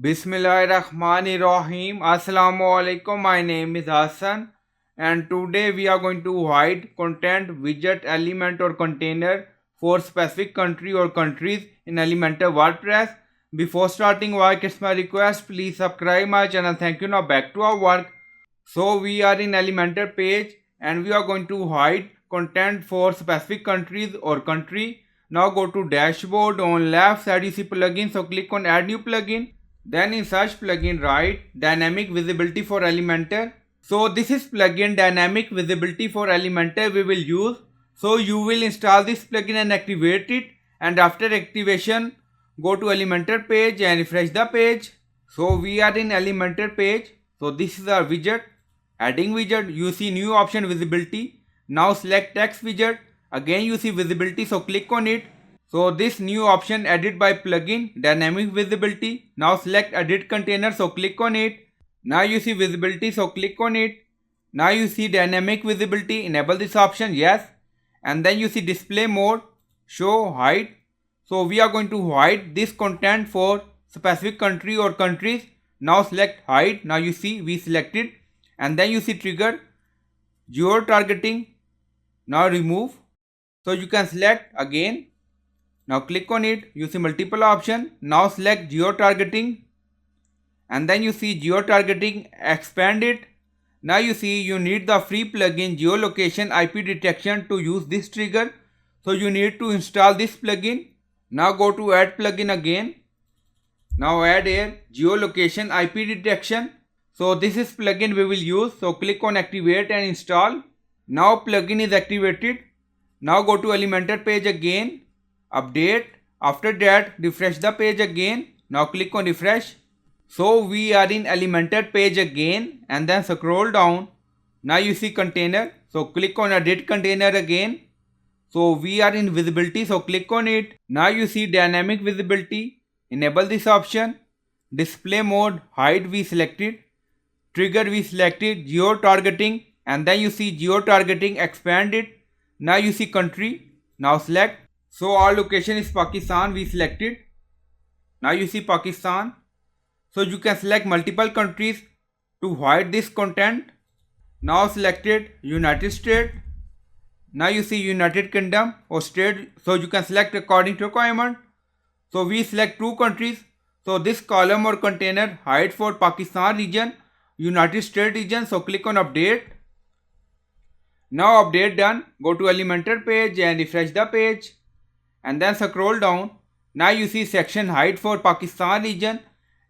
Bismillahirrahmanirrahim. Assalamu alaikum. My name is Hassan and today we are going to hide content, widget, element or container for specific country or countries in Elementor WordPress. Before starting work, it's my request, please subscribe my channel. Thank you. Now back to our work. So we are in Elementor page and we are going to hide content for specific countries or country. Now go to dashboard. On left side you see plugin, so click on add new plugin. Then in search plugin write dynamic visibility for Elementor. So this is plugin dynamic visibility for Elementor we will use. So you will install this plugin and activate it, and after activation go to Elementor page and refresh the page. So we are in Elementor page. So this is our widget. Adding widget, you see new option visibility. Now select text widget. Again you see visibility, so click on it. So this new option added by plugin dynamic visibility. Now select edit container, so click on it. Now you see visibility, so click on it. Now you see dynamic visibility, enable this option, yes. And then you see display mode, show, hide. So we are going to hide this content for specific country or countries. Now select hide. Now you see we selected, and then you see trigger geotargeting. Now remove. So you can select again. Now click on it, you see multiple options. Now select geotargeting and then you see geotargeting, expand it. Now you see you need the free plugin geolocation IP detection to use this trigger. So you need to install this plugin. Now go to add plugin again. Now add here geolocation IP detection. So this is plugin we will use. So click on activate and install. Now plugin is activated. Now go to Elementor page again. Update. After that refresh the page again. Now click on refresh. So we are in Elementor page again and then scroll down. Now you see container, so click on edit container again. So we are in visibility, so click on it. Now you see dynamic visibility, enable this option. Display mode, hide we selected. Trigger we selected, geotargeting, and then you see geotargeting, expand it. Now you see country, now select. So our location is Pakistan, we selected. Now you see Pakistan. So you can select multiple countries to hide this content. Now selected United States. Now you see United Kingdom or state. So you can select according to requirement. So we select two countries. So this column or container hide for Pakistan region, United States region. So click on update. Now update done. Go to Elementor page and refresh the page. And then scroll down. Now you see section hide for Pakistan region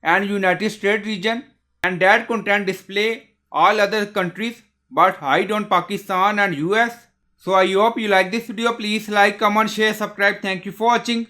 and United States region, and that content display all other countries but hide on Pakistan and US. So I hope you like this video. Please like, comment, share, subscribe. Thank you for watching.